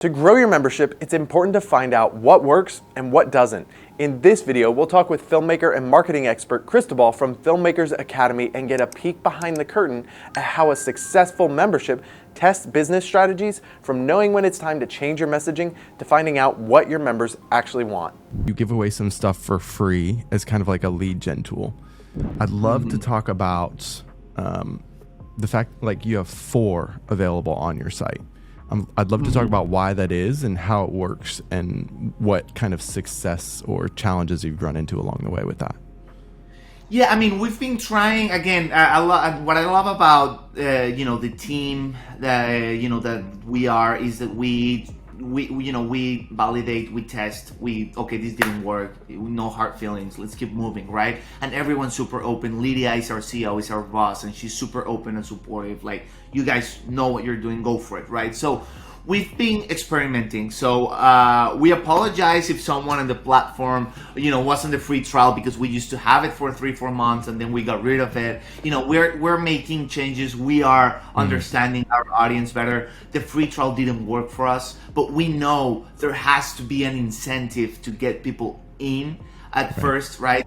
To grow your membership, it's important to find out what works and what doesn't. In this video, we'll talk with filmmaker and marketing expert Cristobal from Filmmakers Academy and get a peek behind the curtain at how a successful membership tests business strategies, from knowing when it's time to change your messaging to finding out what your members actually want. You give away some stuff for free as kind of like a lead gen tool. I'd love to talk about the fact like you have 4 available on your site. I'd love to talk about why that is and how it works and what kind of success or challenges you've run into along the way with that. Yeah, I mean, we've been trying again. What I love about the team that that we are is that we validate, we test, okay, this didn't work, no hard feelings, let's keep moving, right? And everyone's super open. Lydia is our CEO, is our boss, and she's super open and supportive. Like, you guys know what you're doing, go for it, right? So we've been experimenting. So we apologize if someone on the platform, wasn't a free trial, because we used to have it for 3-4 months and then we got rid of it. We're making changes. We are understanding our audience better. The free trial didn't work for us, but we know there has to be an incentive to get people in at first, right?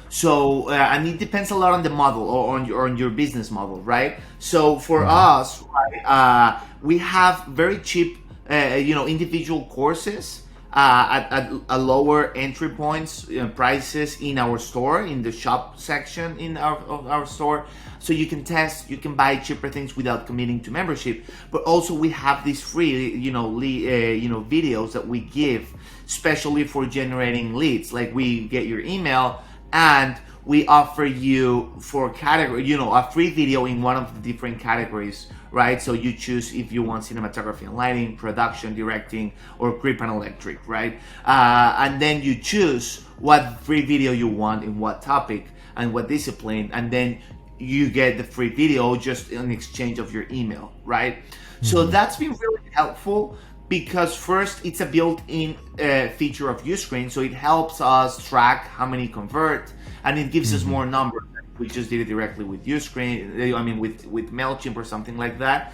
So and it depends a lot on the model or on your business model, right? So for us, right, we have very cheap, individual courses at a lower entry points, prices in our store, in the shop section in our store. So you can test, you can buy cheaper things without committing to membership. But also we have these free, videos that we give, especially for generating leads. Like, we get your email and we offer you for category, a free video in one of the different categories, right? So you choose if you want cinematography and lighting, production, directing, or grip and electric, right? And then you choose what free video you want in what topic and what discipline, and then you get the free video just in exchange of your email, right? So that's been really helpful, because first, it's a built-in feature of Uscreen, so it helps us track how many convert, and it gives us more numbers. We just did it directly with Uscreen, I mean with MailChimp or something like that.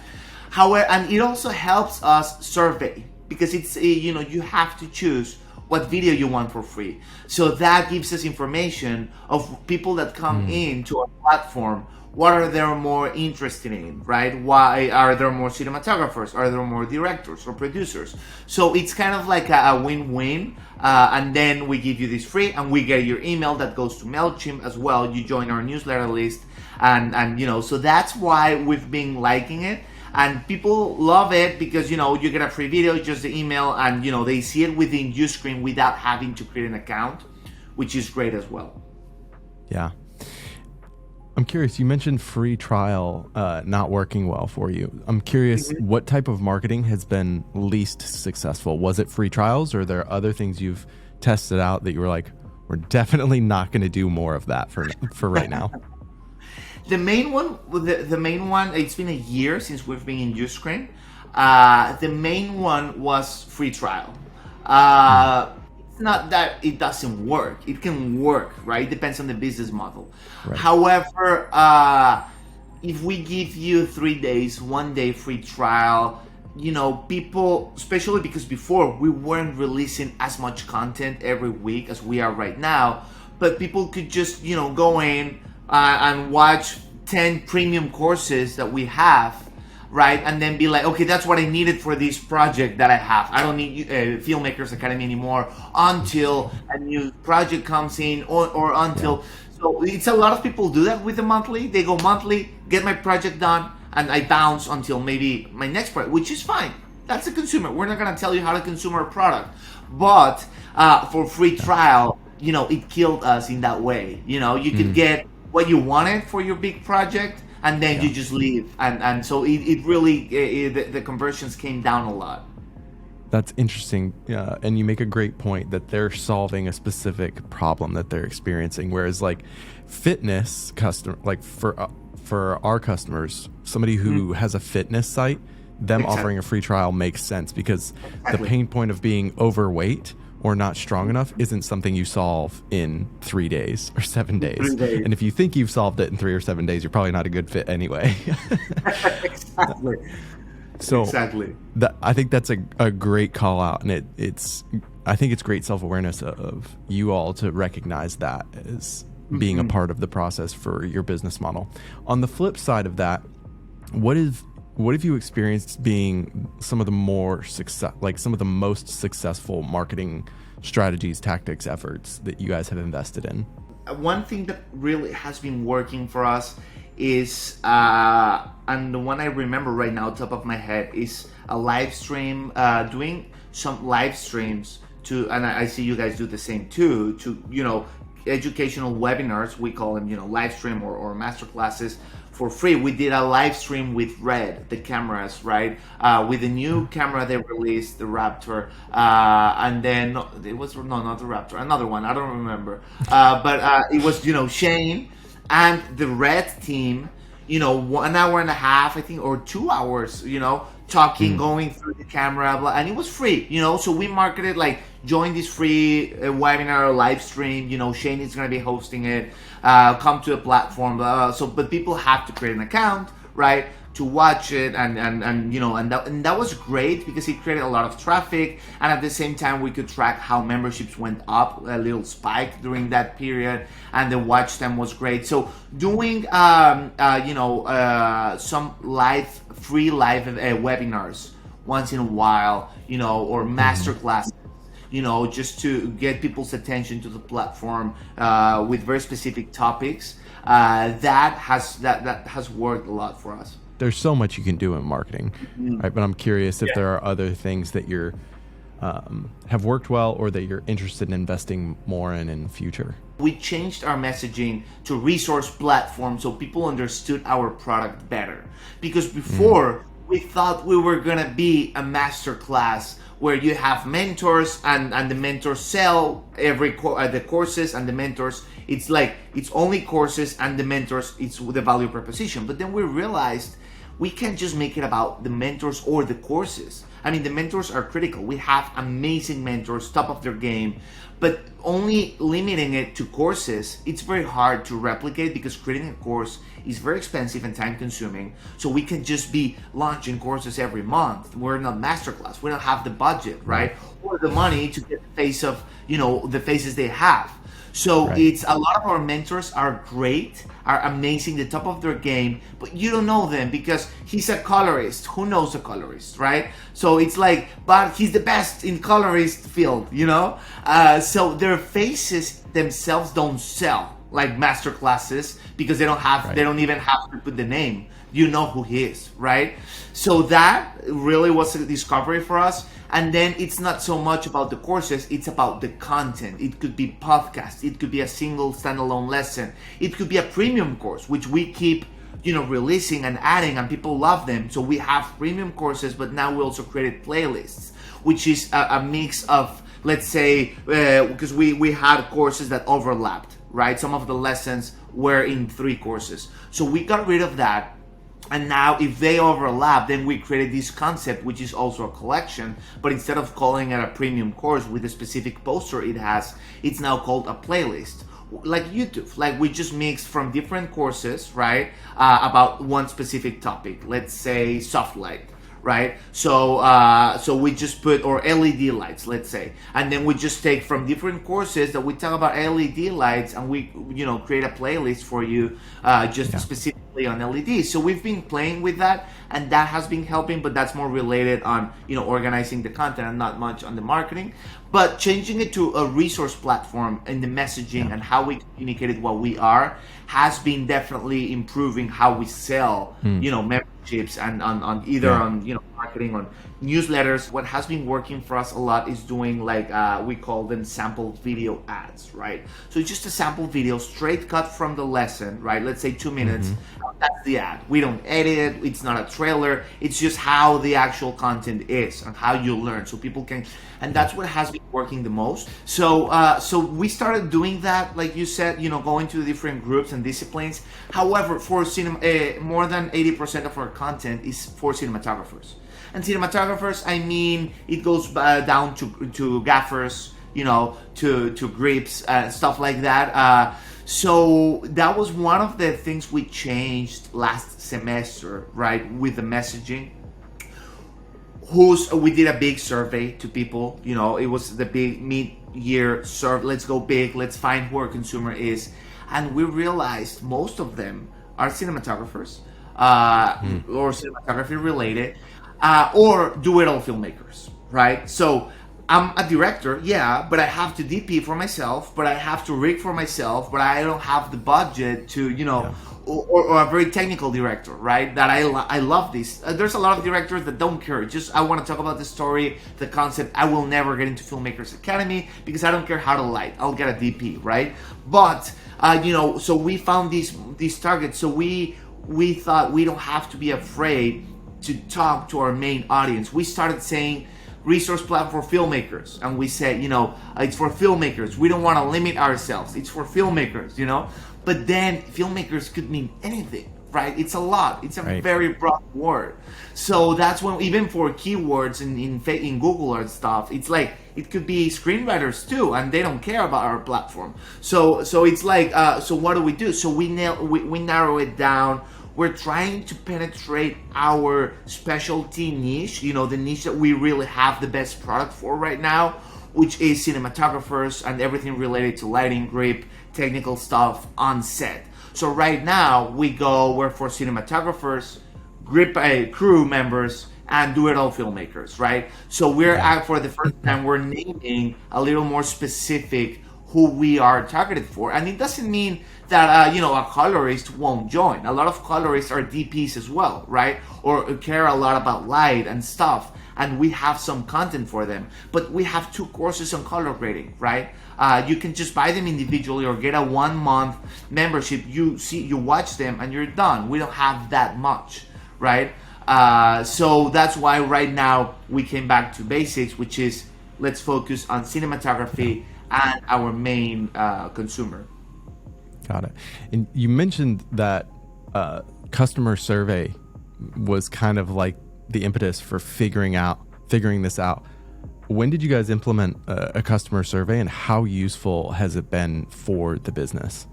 However, and it also helps us survey, because it's you have to choose what video you want for free. So that gives us information of people that come into our platform. What are they more interested in, right? Why are there more cinematographers? Are there more directors or producers? So it's kind of like a win-win. And then we give you this free, and we get your email that goes to MailChimp as well. You join our newsletter list, and so that's why we've been liking it. And people love it because, you get a free video, just the email, and, they see it within Uscreen without having to create an account, which is great as well. Yeah. I'm curious, you mentioned free trial not working well for you. I'm curious, what type of marketing has been least successful? Was it free trials, or are there other things you've tested out that you were like, we're definitely not going to do more of that for right now? The main one, it's been a year since we've been in Uscreen. The main one was free trial. It's not that it doesn't work. It can work, right? It depends on the business model. Right. However, if we give you 3 days, 1 day free trial, people, especially because before we weren't releasing as much content every week as we are right now, but people could just, go in and watch 10 premium courses that we have, right? And then be like, okay, that's what I needed for this project that I have. I don't need Filmmakers Academy anymore until a new project comes in, or until... So it's a lot of people do that with the monthly. They go monthly, get my project done, and I bounce until maybe my next project, which is fine. That's a consumer. We're not going to tell you how to consume our product. But for free trial, it killed us in that way. You could get what you wanted for your big project, and then you just leave. And so it really, the conversions came down a lot. That's interesting. And you make a great point that they're solving a specific problem that they're experiencing. Whereas like fitness customer, like for our customers, somebody who has a fitness site, them offering a free trial makes sense, because the pain point of being overweight or not strong enough isn't something you solve in 3 days or 7 days. And if you think you've solved it in 3 or 7 days, you're probably not a good fit anyway. Exactly. So Exactly. I think that's a great call out, and I think it's great self-awareness of you all to recognize that as being a part of the process for your business model. On the flip side of that, what have you experienced being some of the most successful marketing strategies, tactics, efforts that you guys have invested in? One thing that really has been working for us is, and the one I remember right now, top of my head, is a live stream, doing some live streams to, and I see you guys do the same too, to, educational webinars, we call them, live stream or master classes for free. We did a live stream with Red, the cameras, right? With the new camera they released, the Raptor, and then it was not the Raptor, another one, I don't remember. But it was Shane and the Red team, 1 hour and a half, I think, or 2 hours, talking, going through the camera, blah, and it was free, so we marketed like, join this free webinar or live stream, Shane is going to be hosting it, come to a platform, but people have to create an account, right, to watch it, and that was great because it created a lot of traffic, and at the same time we could track how memberships went up, a little spike during that period, and the watch time was great. So doing some free live webinars once in a while, or master classes, just to get people's attention to the platform with very specific topics, that has worked a lot for us. There's so much you can do in marketing, right? But I'm curious if there are other things that you're have worked well or that you're interested in investing more in the future. We changed our messaging to resource platform so people understood our product better. Because before, we thought we were gonna be a master class where you have mentors and the mentors sell the courses, and the mentors, it's like, it's only courses, and the mentors, it's the value proposition. But then we realized we can't just make it about the mentors or the courses. I mean, the mentors are critical. We have amazing mentors, top of their game, but only limiting it to courses, it's very hard to replicate because creating a course is very expensive and time consuming. So we can just be launching courses every month. We're not masterclass. We don't have the budget, right? Or the money to get the face of, the faces they have. So it's a lot of our mentors are great, are amazing, the top of their game, but you don't know them because he's a colorist. Who knows a colorist, right? So it's like, but he's the best in colorist field, so their faces themselves don't sell like master classes because they don't even have to put the name. You know who he is, right? So that really was a discovery for us. And then it's not so much about the courses, it's about the content. It could be podcast, it could be a single standalone lesson, it could be a premium course, which we keep, releasing and adding, and people love them. So we have premium courses, but now we also created playlists, which is a mix of, let's say, because we had courses that overlapped, right? Some of the lessons were in 3 courses. So we got rid of that. And now if they overlap, then we created this concept, which is also a collection, but instead of calling it a premium course with a specific poster it's now called a playlist. Like YouTube, like we just mix from different courses, right? About one specific topic, let's say soft light, right? So we just put, or LED lights, let's say, and then we just take from different courses that we talk about LED lights, and we create a playlist for you specifically on LEDs. So we've been playing with that, and that has been helping, but that's more related on organizing the content and not much on the marketing. But changing it to a resource platform in the messaging and how we communicated what we are has been definitely improving how we sell memberships and on either on marketing, on newsletters. What has been working for us a lot is doing like we call them sample video ads, right? So it's just a sample video straight cut from the lesson, right? Let's say 2 minutes. That's the ad. We don't edit it. It's not a trailer. It's just how the actual content is and how you learn, so people can. And that's what has been working the most. So we started doing that, like you said, going to the different groups and disciplines. However, for more than 80% of our content is for cinematographers. And cinematographers, I mean, it goes down to gaffers, to grips, stuff like that. So that was one of the things we changed last semester, right, with the messaging. we did a big survey to people. It was the big mid-year survey. Let's go big. Let's find who our consumer is, and we realized most of them are cinematographers, or cinematography related, or do-it-all filmmakers, right? So I'm a director, yeah, but I have to DP for myself, but I have to rig for myself, but I don't have the budget to, or a very technical director, right? That I love this. There's a lot of directors that don't care. Just, I want to talk about the story, the concept. I will never get into Filmmakers Academy because I don't care how to light. I'll get a DP, right? But, so we found these targets. So we thought we don't have to be afraid to talk to our main audience. We started saying, resource platform for filmmakers, and we said, it's for filmmakers. We don't want to limit ourselves. It's for filmmakers, But then filmmakers could mean anything, right? It's a lot. It's a very broad word. So that's when, even for keywords in Google and stuff, it's like it could be screenwriters too, and they don't care about our platform. So it's like, so what do? So we narrow it down. We're trying to penetrate our specialty niche, the niche that we really have the best product for right now, which is cinematographers and everything related to lighting, grip, technical stuff on set. So right now we're for cinematographers, grip crew members, and do-it-all filmmakers, right? So we're for the first time, we're naming a little more specific who we are targeted for. And it doesn't mean that, a colorist won't join. A lot of colorists are DPs as well, right? Or care a lot about light and stuff. And we have some content for them. But we have 2 courses on color grading, right? You can just buy them individually or get a 1-month membership. You watch them and you're done. We don't have that much, right? So that's why right now we came back to basics, which is let's focus on cinematography and our main consumer. Got it. And you mentioned that customer survey was kind of like the impetus for figuring this out. When did you guys implement a customer survey, and how useful has it been for the business?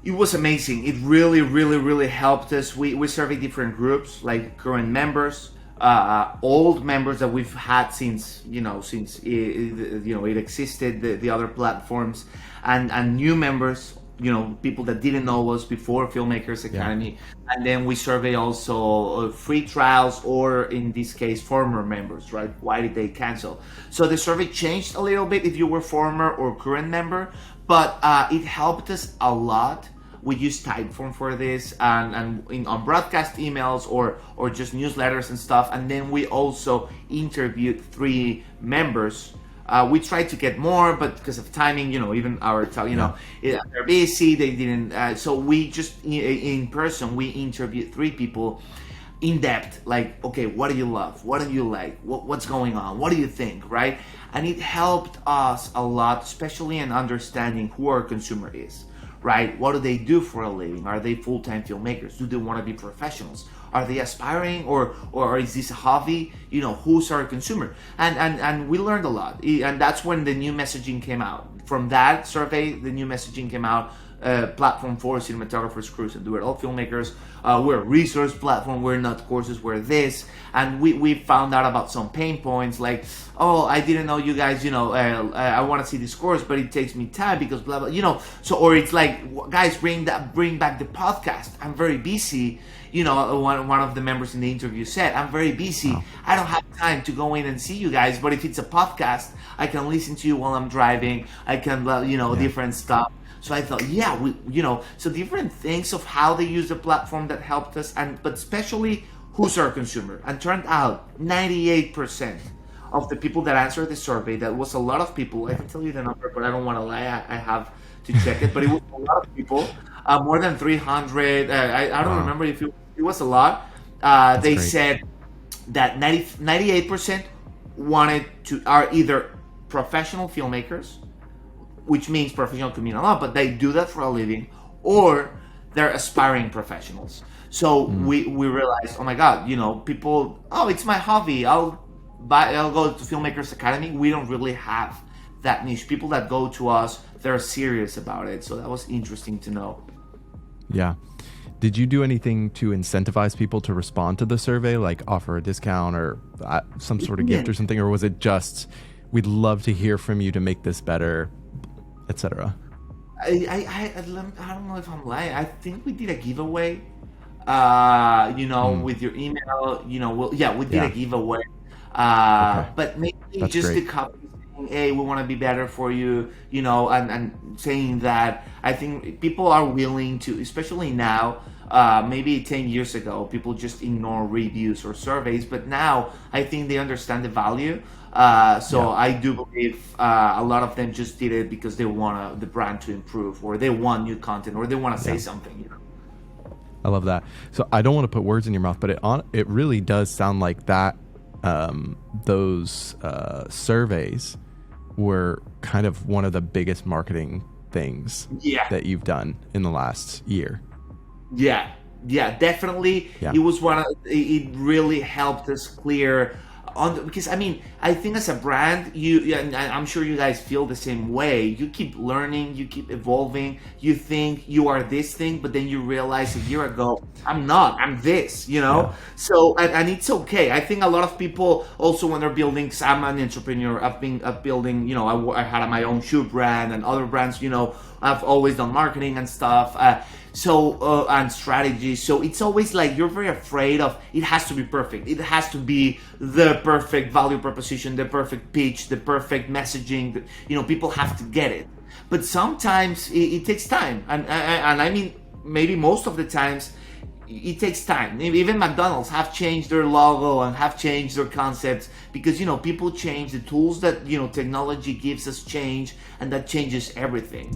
It was amazing. It really, really, really helped us. We surveyed different groups, like current members, old members that we've had since it existed, the other platforms, and new members, people that didn't know us before Filmmakers Academy. And then we survey also free trials, or in this case former members, right? Why did they cancel? So the survey changed a little bit if you were former or current member, but it helped us a lot. We use Typeform for this, and on broadcast emails or just newsletters and stuff. And then we also interviewed 3 members. We tried to get more, but because of timing, even our, they're busy. They didn't. So we just in person we interviewed 3 people in depth. Like, okay, what do you love? What do you like? What's going on? What do you think? Right? And it helped us a lot, especially in understanding who our consumer is. Right? What do they do for a living? Are they full-time filmmakers? Do they want to be professionals? Are they aspiring, or is this a hobby? Who's our consumer? And we learned a lot. And that's when the new messaging came out. From that survey, the new messaging came out. Platform for cinematographers, crews, and do-it-all filmmakers. We're a resource platform. We're not courses. We're this. And we found out about some pain points, like, oh, I didn't know you guys, I want to see this course, but it takes me time because blah, blah, So, or it's like, guys, bring back the podcast. I'm very busy. One of the members in the interview said, I'm very busy. I don't have time to go in and see you guys. But if it's a podcast, I can listen to you while I'm driving. I can, different stuff. So I thought, so different things of how they use the platform that helped us, but especially who's our consumer. And turned out 98% of the people that answered the survey, that was a lot of people. I can tell you the number, but I don't want to lie. I have to check it. But it was a lot of people, more than 300. I don't remember if it was a lot. They said that 98% are either professional filmmakers, which means professional could mean a lot, but they do that for a living, or they're aspiring professionals. So we realized, oh my God, people, it's my hobby. I'll go to Filmmakers Academy. We don't really have that niche. People that go to us, they're serious about it. So that was interesting to know. Yeah. Did you do anything to incentivize people to respond to the survey, like offer a discount or some sort of gift or something? Or was it just, we'd love to hear from you to make this better, etc.? I don't know if I'm lying. I think we did a giveaway, with your email, we did a giveaway. Okay. But maybe That's just great. the copy saying, hey, we want to be better for you, and saying that. I think people are willing to, especially now, maybe 10 years ago, people just ignore reviews or surveys, but now I think they understand the value. I do believe a lot of them just did it because they want the brand to improve, or they want new content, or they want to say something. I love that. So I don't want to put words in your mouth, but it really does sound like that. Those surveys were kind of one of the biggest marketing things that you've done in the last year. Yeah, definitely. Yeah. It was it really helped us clear because I think as a brand, and I'm sure you guys feel the same way. You keep learning, you keep evolving. You think you are this thing, but then you realize a year ago, I'm not. I'm this. So and it's okay. I think a lot of people also when they're building. Cause I'm an entrepreneur. I've been building. I had my own shoe brand and other brands. I've always done marketing and stuff. And strategy. So it's always like you're very afraid of it has to be perfect. It has to be the perfect value proposition, the perfect pitch, the perfect messaging. People have to get it. But sometimes it takes time. And I mean, maybe most of the times it takes time. Even McDonald's have changed their logo and have changed their concepts because, people change. The tools that, technology gives us change, and that changes everything.